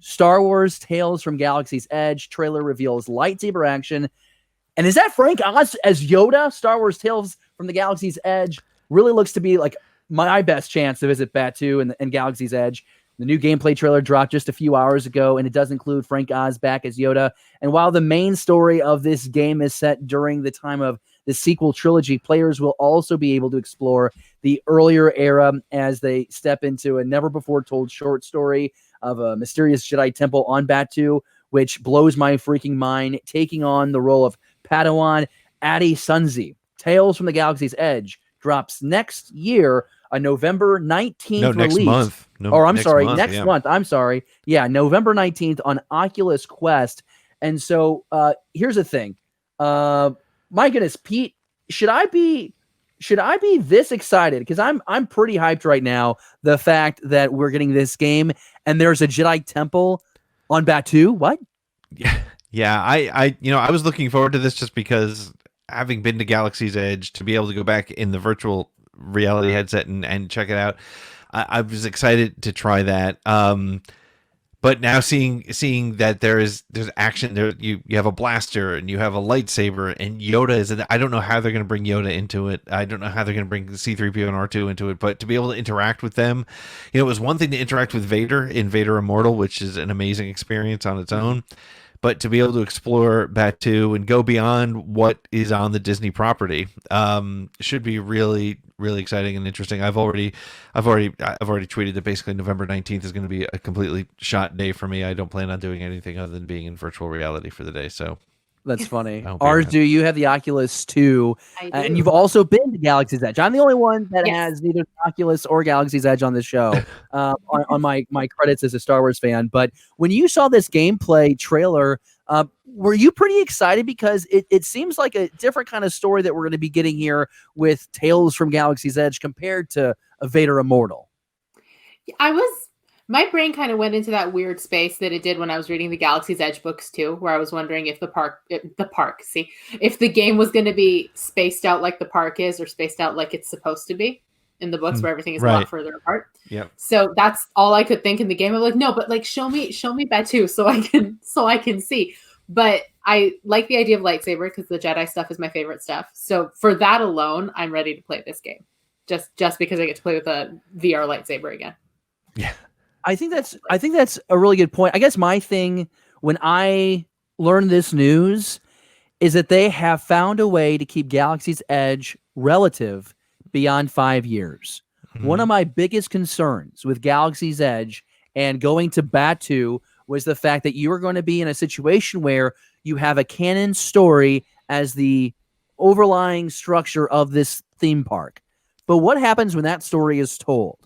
Star Wars Tales from Galaxy's Edge trailer reveals lightsaber action. And is that Frank Oz as Yoda? Star Wars Tales from the Galaxy's Edge really looks to be like my best chance to visit Batuu and Galaxy's Edge. The new gameplay trailer dropped just a few hours ago, and it does include Frank Oz back as Yoda. And while the main story of this game is set during the time of the sequel trilogy, players will also be able to explore the earlier era as they step into a never-before-told short story of a mysterious Jedi temple on Batuu, which blows my freaking mind, taking on the role of Padawan Adi Sunzi. Tales from the Galaxy's Edge drops next year, a November 19th release. Next month. Next month. I'm sorry. Yeah, November 19th on Oculus Quest. And so here's the thing. My goodness, Pete, should I be this excited? Because I'm pretty hyped right now. The fact that we're getting this game and there's a Jedi temple on Batuu. What? Yeah. I was looking forward to this just because having been to Galaxy's Edge, to be able to go back in the virtual reality headset and check it out, I was excited to try that. But now seeing that there's action there, you have a blaster and you have a lightsaber and Yoda is I don't know how they're going to bring Yoda into it. I don't know how they're going to bring C-3PO and R2 into it, but to be able to interact with them, it was one thing to interact with Vader in Vader Immortal, which is an amazing experience on its own. But to be able to explore Batuu and go beyond what is on the Disney property should be really, really exciting and interesting. I've already tweeted that basically November 19th is going to be a completely shot day for me. I don't plan on doing anything other than being in virtual reality for the day. So that's funny. Arzu, you have the Oculus 2, and you've also been to Galaxy's Edge. I'm the only one that has neither Oculus or Galaxy's Edge on this show on my credits as a Star Wars fan. But when you saw this gameplay trailer, were you pretty excited? Because it seems like a different kind of story that we're going to be getting here with Tales from Galaxy's Edge compared to a Vader Immortal. My brain kind of went into that weird space that it did when I was reading the Galaxy's Edge books too, where I was wondering if if the game was going to be spaced out like the park is, or spaced out like it's supposed to be in the books, where everything is a lot further apart. Yeah. So that's all I could think in the game. I'm like, no, but like show me Batuu so I can see. But I like the idea of lightsaber because the Jedi stuff is my favorite stuff. So for that alone, I'm ready to play this game. Just because I get to play with a VR lightsaber again. Yeah. I think that's a really good point. I guess my thing when I learned this news is that they have found a way to keep Galaxy's Edge relative beyond 5 years. Mm-hmm. One of my biggest concerns with Galaxy's Edge and going to Batuu was the fact that you are going to be in a situation where you have a canon story as the overlying structure of this theme park. But what happens when that story is told?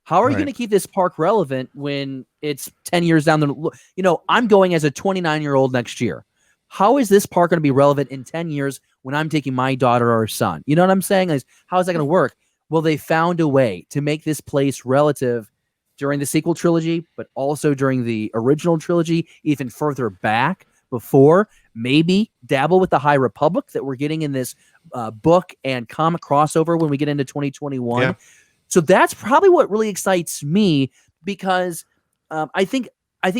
How are you going to keep this park relevant when it's 10 years down the I'm going as a 29-year-old next year. How is this park going to be relevant in 10 years when I'm taking my daughter or son? You know what I'm saying? How is that going to work? Well, they found a way to make this place relative during the sequel trilogy, but also during the original trilogy, even further back before. Maybe dabble with the High Republic that we're getting in this book and comic crossover when we get into 2021. Yeah. So that's probably what really excites me, because I think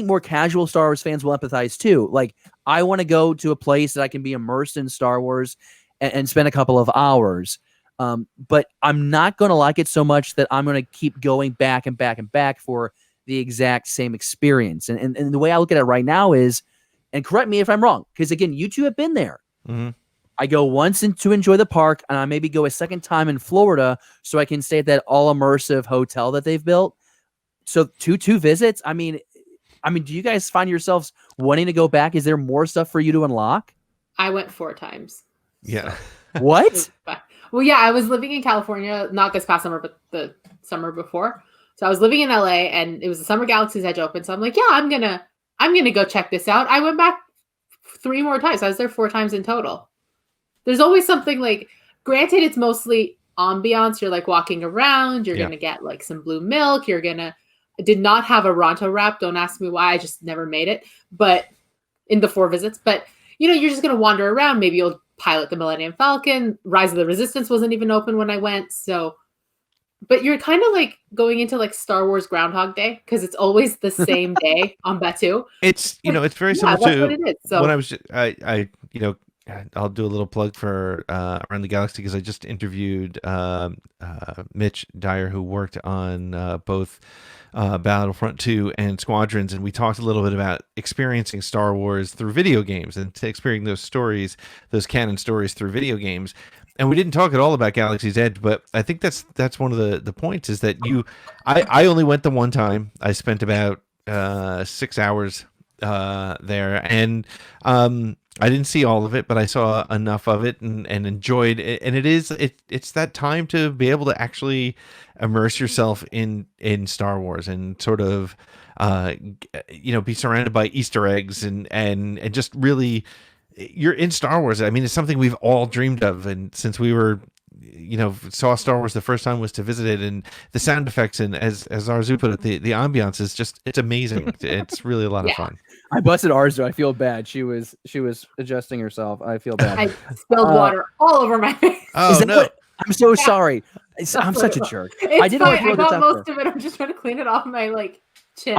more casual Star Wars fans will empathize too. Like, I want to go to a place that I can be immersed in Star Wars and spend a couple of hours. But I'm not going to like it so much that I'm going to keep going back and back and back for the exact same experience. And the way I look at it right now is, and correct me if I'm wrong, because again, you two have been there. Mm-hmm. I go once to enjoy the park, and I maybe go a second time in Florida so I can stay at that all-immersive hotel that they've built. So two visits. I mean, do you guys find yourselves wanting to go back? Is there more stuff for you to unlock? I went 4 times. Yeah. What? Well, yeah, I was living in California, not this past summer, but the summer before. So I was living in LA, and it was the Summer Galaxy's Edge open. So I'm like, yeah, I'm gonna go check this out. I went back 3 more times. I was there 4 times in total. There's always something, like, granted, it's mostly ambiance. You're like walking around. You're going to get like some blue milk. I did not have a Ronto wrap. Don't ask me why. I just never made it. But in the 4 visits, but you're just going to wander around. Maybe you'll pilot the Millennium Falcon. Rise of the Resistance wasn't even open when I went. So but you're kind of like going into like Star Wars Groundhog Day because it's always the same day on Batuu. It's it's very Yeah, similar that's what to it is. So when I was I'll do a little plug for Around the Galaxy because I just interviewed Mitch Dyer, who worked on both Battlefront 2 and Squadrons, and we talked a little bit about experiencing Star Wars through video games and experiencing those stories, those canon stories through video games. And we didn't talk at all about Galaxy's Edge, but I think that's one of the points is that I only went the one time. I spent about 6 hours there, and I didn't see all of it, but I saw enough of it and enjoyed it. And it's that time to be able to actually immerse yourself in Star Wars and sort of be surrounded by Easter eggs and just really you're in Star Wars. I mean, it's something we've all dreamed of, and since we were saw Star Wars the first time was to visit it, and the sound effects and as Arzu put it, the ambiance is just, it's amazing. It's really a lot of fun. I busted Arzu. I feel bad. She was adjusting herself. I feel bad. I spilled water all over my face. Oh no! I'm so sorry. I'm such a jerk. I didn't want to fine. I throw this got out most there. of it. I'm just trying to clean it off my chin.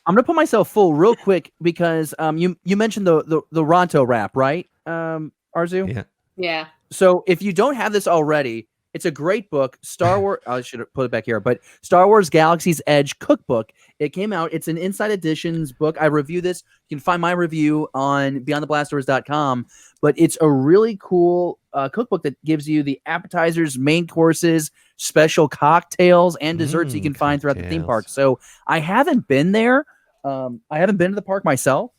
I'm gonna put myself full real quick because you mentioned the Ronto rap, right? Arzu? Yeah. Yeah. So if you don't have this already, it's a great book. Star Wars. I should have put it back here, but Star Wars Galaxy's Edge cookbook. It came out. It's an Inside Editions book. I review this. You can find my review on BeyondTheBlastdoors.com. But it's a really cool cookbook that gives you the appetizers, main courses, special cocktails, and desserts you can find throughout the theme park. So I haven't been there. I haven't been to the park myself,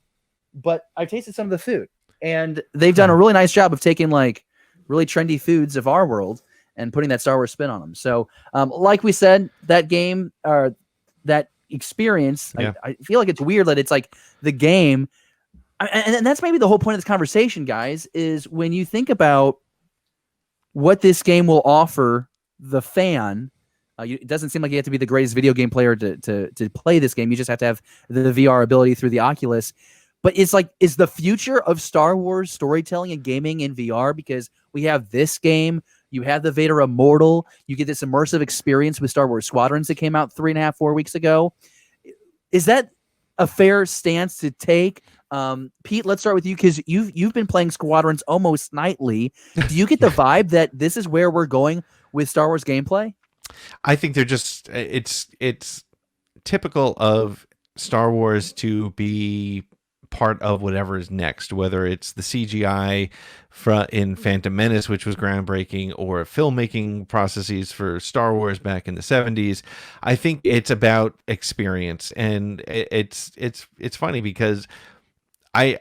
but I've tasted some of the food, and they've done a really nice job of taking like really trendy foods of our world and putting that Star Wars spin on them. So, like we said, that game or that experience, I feel like it's weird that it's like the game. And that's maybe the whole point of this conversation, guys, is when you think about what this game will offer the fan, it doesn't seem like you have to be the greatest video game player to play this game. You just have to have the VR ability through the Oculus. But it's like, is the future of Star Wars storytelling and gaming in VR? Because we have this game, you have the Vader Immortal, you get this immersive experience with Star Wars Squadrons that came out 3.5-4 weeks ago. Is that a fair stance to take? Pete, let's start with you because you've been playing Squadrons almost nightly. Do you get the vibe that this is where we're going with Star Wars gameplay? I think they're just it's typical of Star Wars to be part of whatever is next, whether it's the CGI in Phantom Menace, which was groundbreaking, or filmmaking processes for Star Wars back in the 70s. I think it's about experience, and it's funny because I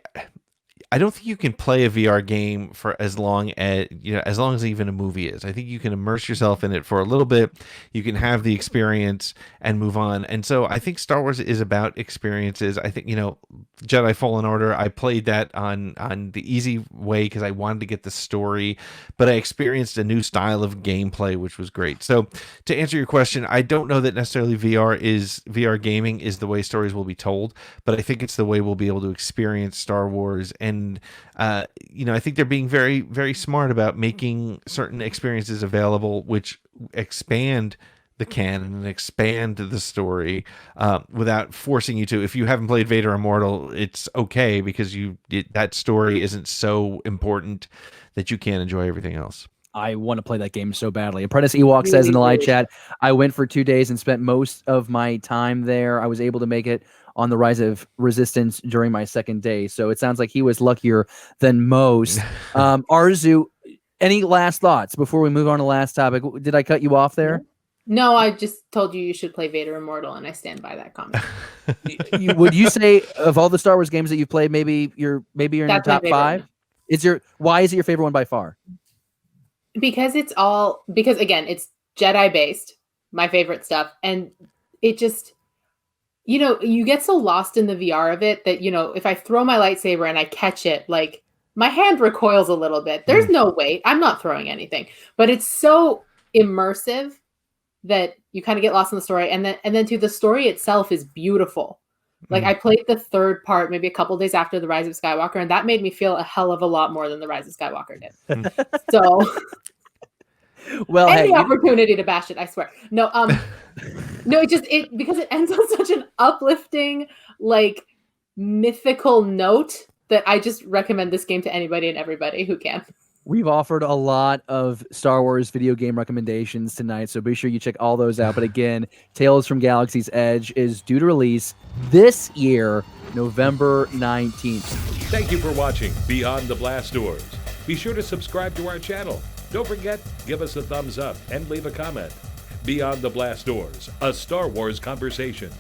don't think you can play a VR game for as long as even a movie is. I think you can immerse yourself in it for a little bit. You can have the experience and move on. And so I think Star Wars is about experiences. I think, Jedi Fallen Order, I played that on the easy way because I wanted to get the story, but I experienced a new style of gameplay, which was great. So to answer your question, I don't know that necessarily VR gaming is the way stories will be told, but I think it's the way we'll be able to experience Star Wars. And I think they're being very, very smart about making certain experiences available, which expand the canon and expand the story without forcing you to. If you haven't played Vader Immortal, it's okay because that story isn't so important that you can't enjoy everything else. I want to play that game so badly. Apprentice Ewok says in the live chat, I went for 2 days and spent most of my time there. I was able to make it on the Rise of Resistance during my second day. So it sounds like he was luckier than most. Arzu, any last thoughts before we move on to the last topic? Did I cut you off there? No, I just told you should play Vader Immortal, and I stand by that comment. Would you say of all the Star Wars games that you've played, maybe you're in your top 5? Why is it your favorite one by far? Because again, it's Jedi based, my favorite stuff, and it just, you get so lost in the VR of it that, if I throw my lightsaber and I catch it, like my hand recoils a little bit. There's no weight. I'm not throwing anything, but it's so immersive that you kind of get lost in the story. And then too, the story itself is beautiful. Like I played the third part maybe a couple days after the Rise of Skywalker, and that made me feel a hell of a lot more than the Rise of Skywalker did. So Well, Any hey, opportunity to bash it, I swear. No, no, it because it ends on such an uplifting, like mythical note that I just recommend this game to anybody and everybody who can. we've offered a lot of Star Wars video game recommendations tonight, so be sure you check all those out. But again, Tales from Galaxy's Edge is due to release this year, November 19th. Thank you for watching Beyond the Blast Doors. Be sure to subscribe to our channel. Don't forget, give us a thumbs up and leave a comment. Beyond the Blast Doors, a Star Wars conversation.